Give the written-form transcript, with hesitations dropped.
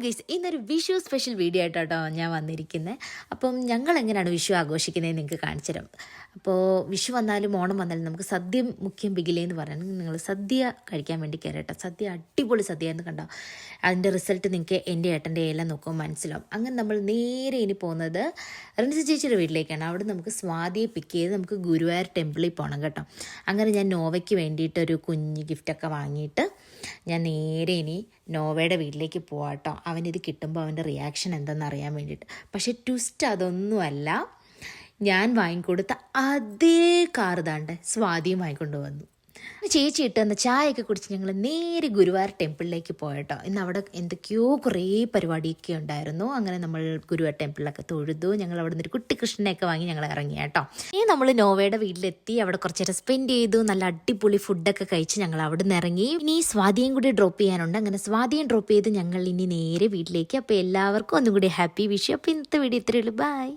Guys, ഇന്നൊരു Vishu special video ആയിട്ടോ ഞാൻ വന്നിരിക്കുന്നത്. അപ്പം ഞങ്ങൾ എങ്ങനെയാണ് വിഷു ആഘോഷിക്കുന്നത് നിങ്ങൾക്ക് കാണിച്ചു തരാം. അപ്പോൾ വിഷു വന്നാലും ഓണം വന്നാലും നമുക്ക് സദ്യ മുഖ്യം ബിഗിലേ എന്ന് പറയുന്നത് നിങ്ങൾ സദ്യ കഴിക്കാൻ വേണ്ടി കയറട്ടെ. സദ്യ അടിപൊളി സദ്യ എന്ന് കണ്ടോ. അതിൻ്റെ റിസൾട്ട് നിങ്ങൾക്ക് എൻ്റെ ഏട്ടൻ്റെ എല്ലാം നോക്കുമ്പോൾ മനസ്സിലാവും. അങ്ങനെ നമ്മൾ നേരെ ഇനി പോകുന്നത് റിൻസി ചേച്ചിയുടെ വീട്ടിലേക്കാണ്. അവിടെ നമുക്ക് സ്വാതിയെ പിക്ക് ചെയ്ത് നമുക്ക് ഗുരുവായൂർ ടെമ്പിളിൽ പോകണം കേട്ടോ. അങ്ങനെ ഞാൻ നോവയ്ക്ക് വേണ്ടിയിട്ടൊരു കുഞ്ഞ് ഗിഫ്റ്റൊക്കെ വാങ്ങിയിട്ട് ഞാൻ നേരെ ഇനി നോവയുടെ വീട്ടിലേക്ക് പോവാം കേട്ടോ. അവനിത് കിട്ടുമ്പോൾ അവൻ്റെ റിയാക്ഷൻ എന്തെന്ന് അറിയാൻ വേണ്ടിയിട്ട്. പക്ഷേ ട്വിസ്റ്റ് അതൊന്നുമല്ല, ഞാൻ വാങ്ങിക്കൊടുത്ത അതേ കാർ താണ്ട് സ്വാതിയും വാങ്ങിക്കൊണ്ട് വന്നു. ചേച്ചി ഇട്ട് തന്ന ചായയൊക്കെ കുടിച്ച് ഞങ്ങൾ നേരെ ഗുരുവായൂർ ടെമ്പിളിലേക്ക് പോയട്ടോ. ഇന്ന് അവിടെ എന്തൊക്കെയോ കുറേ പരിപാടിയൊക്കെ ഉണ്ടായിരുന്നു. അങ്ങനെ നമ്മൾ ഗുരുവായൂർ ടെമ്പിളിലൊക്കെ തൊഴുതു. ഞങ്ങൾ അവിടെ നിന്നൊരു കുട്ടി കൃഷ്ണനെയൊക്കെ വാങ്ങി ഞങ്ങൾ ഇറങ്ങി കേട്ടോ. ഇനി നമ്മൾ നോവയുടെ വീട്ടിലെത്തി അവിടെ കുറച്ച് നേരം സ്പെൻഡ് ചെയ്തു. നല്ല അടിപൊളി ഫുഡൊക്കെ കഴിച്ച് ഞങ്ങൾ അവിടെ നിന്ന് ഇറങ്ങി. ഇനി സ്വാതിയും കൂടി ഡ്രോപ്പ് ചെയ്യാനുണ്ട്. അങ്ങനെ സ്വാതിയും ഡ്രോപ്പ് ചെയ്ത് ഞങ്ങൾ ഇനി നേരെ വീട്ടിലേക്ക്. അപ്പോൾ എല്ലാവർക്കും ഒന്നും കൂടി ഹാപ്പി വിഷു. അപ്പോൾ ഇന്നത്തെ വീഡിയോ ഇത്രയേ ഉള്ളൂ. ബൈ.